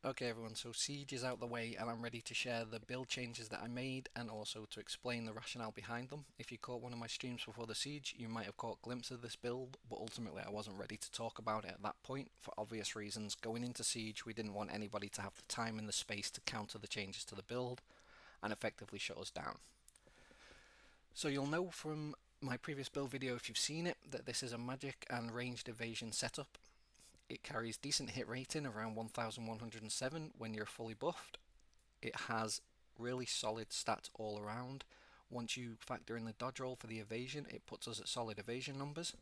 Okay everyone, so Siege is out the way and I'm ready to share the build changes that I made and also to explain the rationale behind them. If you caught one of my streams before the Siege, you might have caught a glimpse of this build, but ultimately I wasn't ready to talk about it at that point for obvious reasons. Going into Siege, we didn't want anybody to have the time and the space to counter the changes to the build and effectively shut us down. So you'll know from my previous build video, if you've seen it, that this is a magic and ranged evasion setup. It carries decent hit rating around 1107 when you're fully buffed. It has really solid stats all around. Once you factor in the dodge roll for the evasion, it puts us at solid evasion numbers.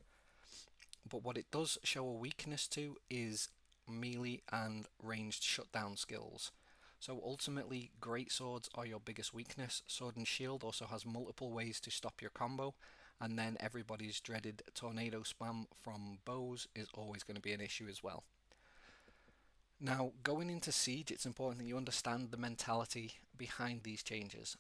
But what it does show a weakness to is melee and ranged shutdown skills. So ultimately, great swords are your biggest weakness. Sword and shield also has multiple ways to stop your combo, and then everybody's dreaded tornado spam from bows is always going to be an issue as well. Now, going into Siege, it's important that you understand the mentality behind these changes.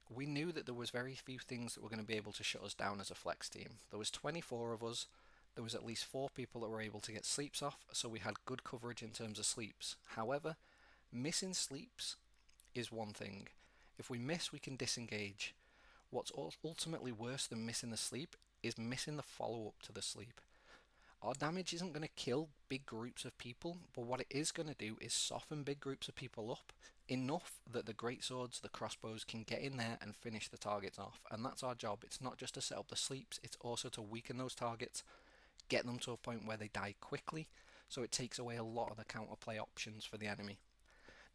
We knew that there was very few things that were going to be able to shut us down as a flex team. There was 24 of us. There was at least 4 people that were able to get sleeps off, so we had good coverage in terms of sleeps. However, missing sleeps is one thing. If we miss, we can disengage. What's ultimately worse than missing the sleep is missing the follow-up to the sleep. Our damage isn't going to kill big groups of people, but what it is going to do is soften big groups of people up enough that the greatswords, the crossbows can get in there and finish the targets off. And that's our job. It's not just to set up the sleeps, it's also to weaken those targets, get them to a point where they die quickly, so it takes away a lot of the counterplay options for the enemy.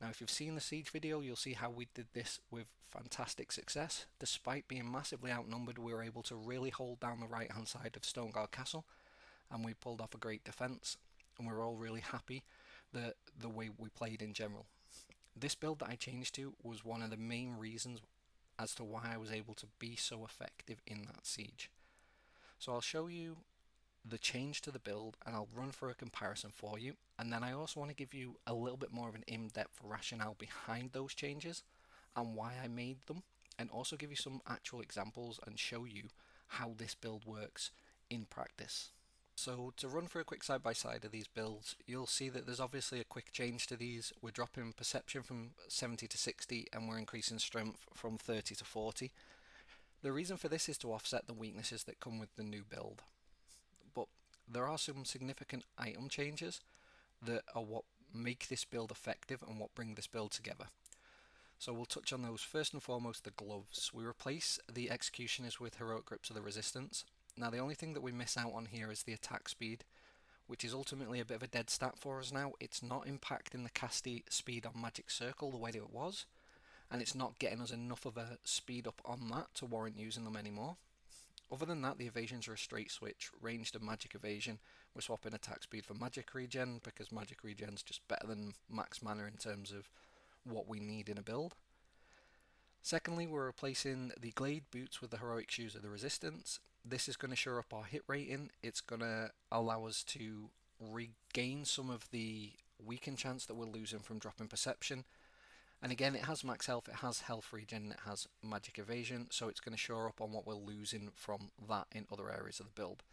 Now, if you've seen the Siege video, you'll see how we did this with fantastic success. Despite being massively outnumbered, we were able to really hold down the right hand side of Stonegard Castle, and we pulled off a great defense, and we were all really happy the way we played in general. This build that I changed to was one of the main reasons as to why I was able to be so effective in that siege. So I'll show you the change to the build and I'll run through a comparison for you, and then I also want to give you a little bit more of an in-depth rationale behind those changes and why I made them, and also give you some actual examples and show you how this build works in practice. So to run through a quick side by side of these builds, you'll see that there's obviously a quick change to these. We're dropping perception from 70 to 60 and we're increasing strength from 30 to 40. The reason for this is to offset the weaknesses that come with the new build. But there are some significant item changes that are what make this build effective and what bring this build together. So we'll touch on those. First and foremost, the gloves. We replace the executioners with heroic grips of the resistance. Now the only thing that we miss out on here is the attack speed, which is ultimately a bit of a dead stat for us now. It's not impacting the casty speed on Magic Circle the way that it was, and it's not getting us enough of a speed up on that to warrant using them anymore. Other than that, the evasions are a straight switch. Ranged and magic evasion, we're swapping attack speed for magic regen because magic regen's just better than max mana in terms of what we need in a build. Secondly, we're replacing the Glade boots with the heroic shoes of the resistance. This is going to shore up our hit rating. It's going to allow us to regain some of the weaken chance that we're losing from dropping perception. And again, it has max health, it has health regen, it has magic evasion, so it's going to shore up on what we're losing from that in other areas of the build.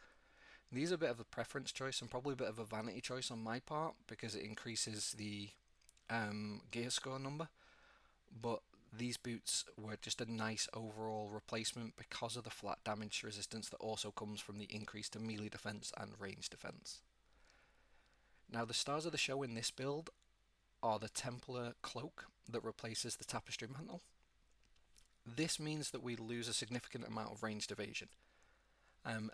These are a bit of a preference choice and probably a bit of a vanity choice on my part because it increases the gear score number, but these boots were just a nice overall replacement because of the flat damage resistance that also comes from the increase to melee defense and range defense. Now the stars of the show in this build are the Templar cloak that replaces the tapestry mantle. This means that we lose a significant amount of ranged evasion.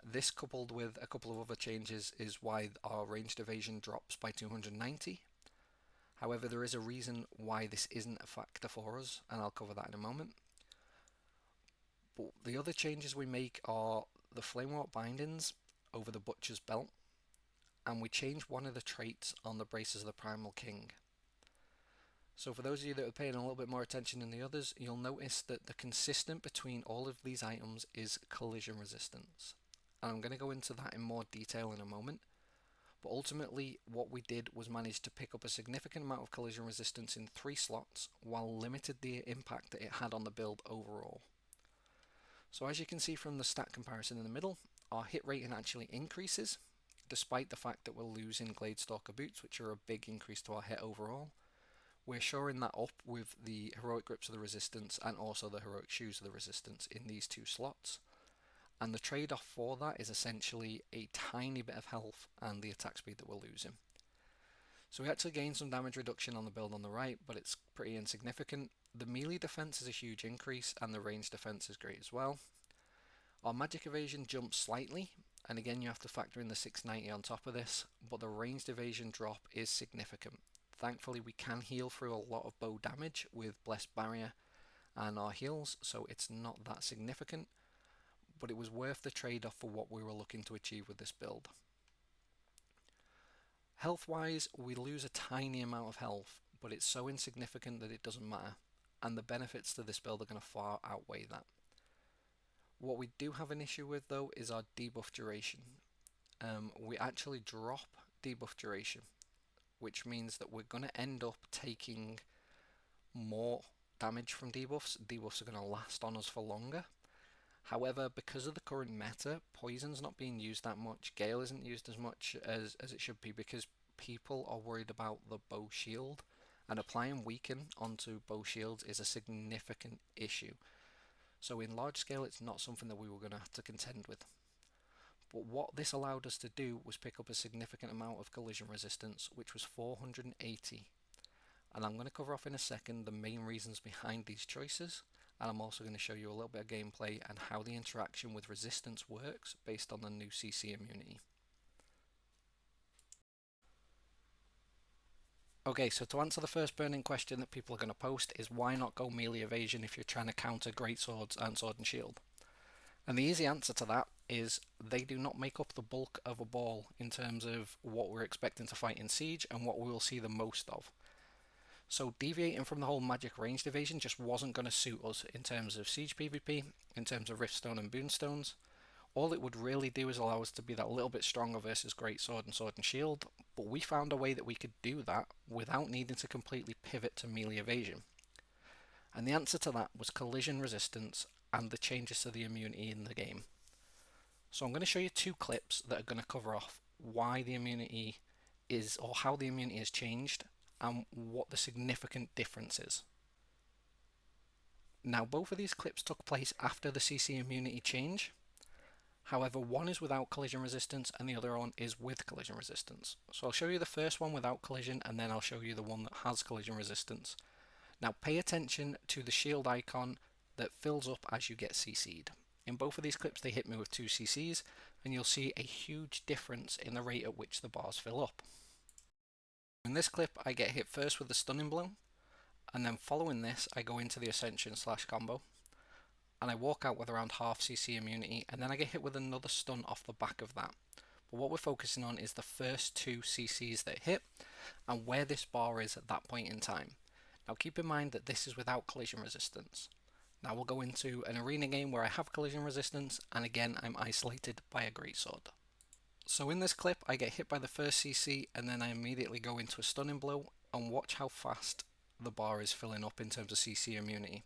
This coupled with a couple of other changes is why our ranged evasion drops by 290. However, there is a reason why this isn't a factor for us, and I'll cover that in a moment. But the other changes we make are the Flamewort bindings over the Butcher's belt, and we change one of the traits on the braces of the Primal King. So for those of you that are paying a little bit more attention than the others, you'll notice that the consistent between all of these items is collision resistance. And I'm going to go into that in more detail in a moment. But ultimately, what we did was manage to pick up a significant amount of collision resistance in 3 slots, while limited the impact that it had on the build overall. So as you can see from the stat comparison in the middle, our hit rating actually increases, despite the fact that we're losing Gladestalker boots, which are a big increase to our hit overall. We're shoring that up with the heroic grips of the resistance and also the heroic shoes of the resistance in these two slots. And the trade-off for that is essentially a tiny bit of health and the attack speed that we're losing. So we actually gain some damage reduction on the build on the right, but it's pretty insignificant. The melee defense is a huge increase and the range defense is great as well. Our magic evasion jumps slightly, and again you have to factor in the 690 on top of this, but the ranged evasion drop is significant. Thankfully we can heal through a lot of bow damage with Blessed Barrier and our heals, so it's not that significant, but it was worth the trade-off for what we were looking to achieve with this build. Health-wise, we lose a tiny amount of health, but it's so insignificant that it doesn't matter, and the benefits to this build are going to far outweigh that. What we do have an issue with though is our debuff duration. We actually drop debuff duration, which means that we're going to end up taking more damage from debuffs. Debuffs are going to last on us for longer. However, because of the current meta, poison's not being used that much. Gale isn't used as much as it should be because people are worried about the bow shield, and applying weaken onto bow shields is a significant issue. So in large scale it's not something that we were going to have to contend with. But what this allowed us to do was pick up a significant amount of collision resistance, which was 480. And I'm going to cover off in a second the main reasons behind these choices, and I'm also going to show you a little bit of gameplay and how the interaction with resistance works based on the new CC immunity. Okay, so to answer the first burning question that people are going to post is why not go melee evasion if you're trying to counter great swords and sword and shield? And the easy answer to that is they do not make up the bulk of a ball in terms of what we're expecting to fight in Siege and what we will see the most of. So deviating from the whole magic ranged evasion just wasn't going to suit us in terms of Siege PvP, in terms of Riftstone and Boonstones. All it would really do is allow us to be that little bit stronger versus Greatsword and Sword and Shield, but we found a way that we could do that without needing to completely pivot to melee evasion. And the answer to that was collision resistance and the changes to the immunity in the game. So I'm going to show you two clips that are going to cover off why the immunity is, or how the immunity has changed, and what the significant difference is. Now both of these clips took place after the CC immunity change. However, one is without collision resistance and the other one is with collision resistance. So I'll show you the first one without collision and then I'll show you the one that has collision resistance. Now pay attention to the shield icon that fills up as you get CC'd. In both of these clips they hit me with 2 CCs and you'll see a huge difference in the rate at which the bars fill up. In this clip I get hit first with the stunning blow, and then following this I go into the ascension / combo, and I walk out with around half CC immunity, and then I get hit with another stun off the back of that. But what we're focusing on is the first 2 CCs that hit, and where this bar is at that point in time. Now keep in mind that this is without collision resistance. Now we'll go into an arena game where I have collision resistance, and again I'm isolated by a greatsword. So in this clip I get hit by the first CC and then I immediately go into a stunning blow, and watch how fast the bar is filling up in terms of CC immunity.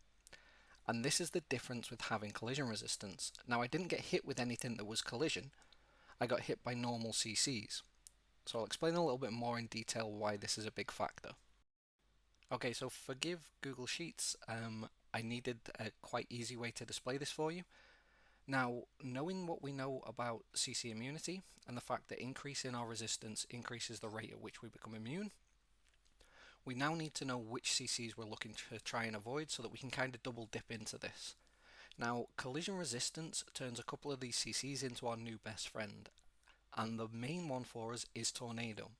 And this is the difference with having collision resistance. Now I didn't get hit with anything that was collision, I got hit by normal CCs. So I'll explain a little bit more in detail why this is a big factor. Okay, so forgive Google Sheets, I needed a quite easy way to display this for you. Now, knowing what we know about CC immunity and the fact that increasing our resistance increases the rate at which we become immune, we now need to know which CCs we're looking to try and avoid so that we can kind of double dip into this. Now, collision resistance turns a couple of these CCs into our new best friend, and the main one for us is Tornado.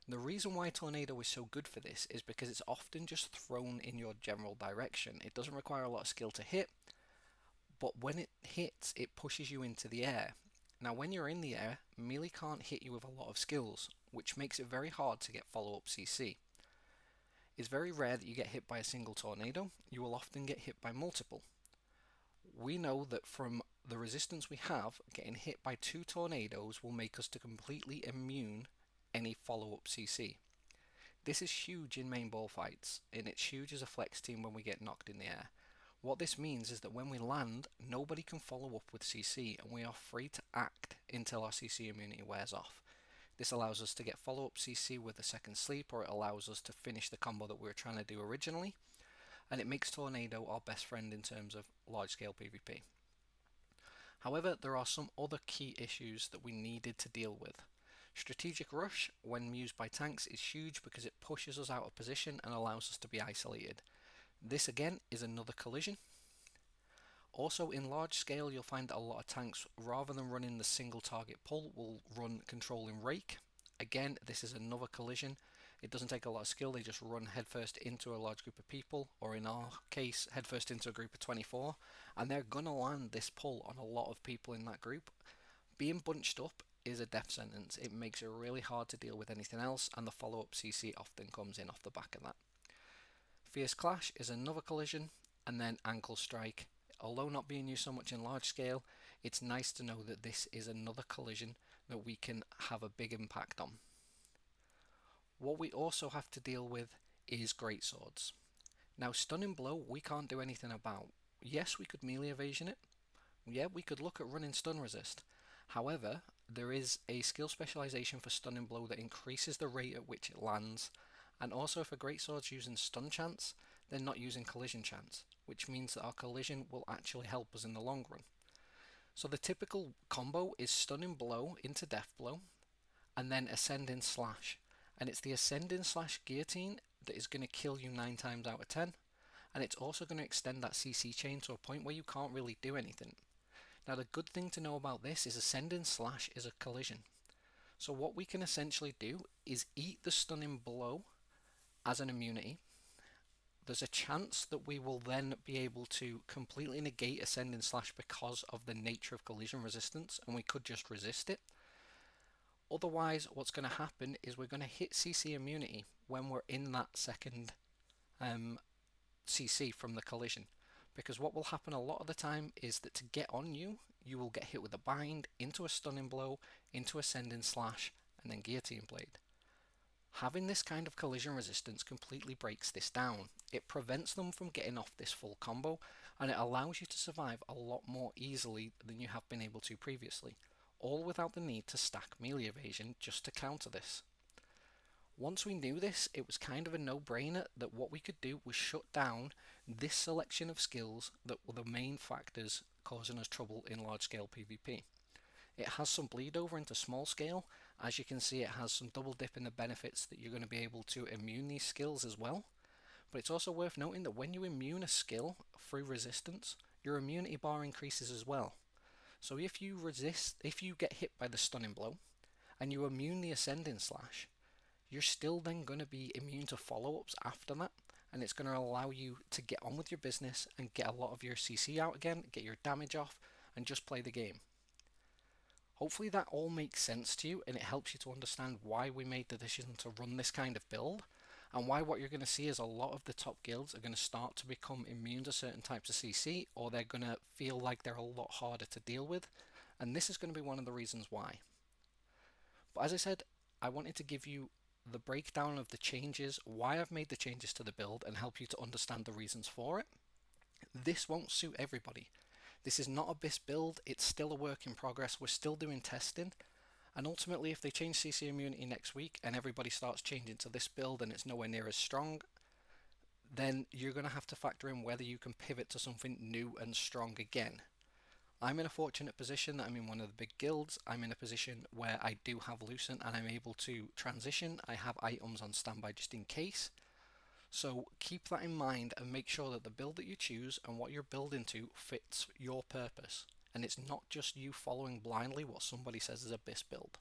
The reason why Tornado is so good for this is because it's often just thrown in your general direction. It doesn't require a lot of skill to hit, but when it hits, it pushes you into the air. Now when you're in the air, melee can't hit you with a lot of skills, which makes it very hard to get follow-up CC. It's very rare that you get hit by a single tornado, you will often get hit by multiple. We know that from the resistance we have, getting hit by 2 tornadoes will make us to completely immune any follow-up CC. This is huge in main ball fights, and it's huge as a flex team when we get knocked in the air. What this means is that when we land, nobody can follow up with CC and we are free to act until our CC immunity wears off. This allows us to get follow-up CC with a second sleep, or it allows us to finish the combo that we were trying to do originally, and it makes Tornado our best friend in terms of large-scale PvP. However, there are some other key issues that we needed to deal with. Strategic Rush, when used by tanks, is huge because it pushes us out of position and allows us to be isolated. This again is another collision. Also, in large scale, you'll find that a lot of tanks, rather than running the single target pull, will run controlling rake. Again, this is another collision. It doesn't take a lot of skill, they just run headfirst into a large group of people, or in our case, headfirst into a group of 24, and they're gonna land this pull on a lot of people in that group. Being bunched up is a death sentence. It makes it really hard to deal with anything else, and the follow-up CC often comes in off the back of that. Fierce Clash is another collision, and then Ankle Strike. Although not being used so much in large scale, it's nice to know that this is another collision that we can have a big impact on. What we also have to deal with is Greatswords. Now, Stunning Blow we can't do anything about. Yes, we could melee evasion it. Yeah, we could look at running stun resist. However, there is a skill specialization for Stunning Blow that increases the rate at which it lands, and also if a Greatsword's using stun chance, they're not using collision chance, which means that our collision will actually help us in the long run. So the typical combo is Stunning Blow into Death Blow, and then Ascending Slash, and it's the Ascending Slash Guillotine that is going to kill you 9 times out of 10, and it's also going to extend that CC chain to a point where you can't really do anything. Now the good thing to know about this is Ascending Slash is a collision. So what we can essentially do is eat the Stunning Blow as an immunity. There's a chance that we will then be able to completely negate Ascending Slash because of the nature of collision resistance, and we could just resist it. Otherwise, what's going to happen is we're going to hit CC immunity when we're in that second CC from the collision. Because what will happen a lot of the time is that to get on you, you will get hit with a bind, into a Stunning Blow, into Ascending Slash, and then Guillotine Blade. Having this kind of collision resistance completely breaks this down. It prevents them from getting off this full combo, and it allows you to survive a lot more easily than you have been able to previously, all without the need to stack melee evasion just to counter this. Once we knew this, it was kind of a no-brainer that what we could do was shut down this selection of skills that were the main factors causing us trouble in large-scale PvP. It has some bleed over into small scale. As you can see, it has some double dip in the benefits that you're going to be able to immune these skills as well. But it's also worth noting that when you immune a skill through resistance, your immunity bar increases as well. So if you get hit by the Stunning Blow and you immune the Ascending Slash, you're still then going to be immune to follow-ups after that, and it's going to allow you to get on with your business and get a lot of your CC out again, get your damage off, and just play the game. Hopefully that all makes sense to you, and it helps you to understand why we made the decision to run this kind of build, and why what you're going to see is a lot of the top guilds are going to start to become immune to certain types of CC, or they're going to feel like they're a lot harder to deal with, and this is going to be one of the reasons why. But as I said, I wanted to give you the breakdown of the changes, why I've made the changes to the build, and help you to understand the reasons for it. This won't suit everybody. This is not a BIS build, it's still a work in progress, we're still doing testing, and ultimately if they change CC immunity next week and everybody starts changing to this build and it's nowhere near as strong, then you're going to have to factor in whether you can pivot to something new and strong again. I'm in a fortunate position that I'm in one of the big guilds. I'm in a position where I do have Lucent and I'm able to transition. I have items on standby just in case. So keep that in mind and make sure that the build that you choose and what you're building to fits your purpose. And it's not just you following blindly what somebody says is a BIS build.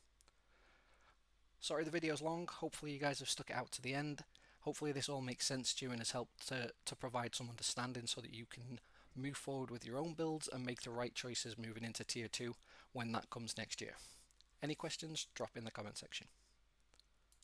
Sorry the video's long. Hopefully you guys have stuck it out to the end. Hopefully this all makes sense to you and has helped to provide some understanding so that you can move forward with your own builds and make the right choices moving into tier 2 when that comes next year. Any questions, drop in the comment section.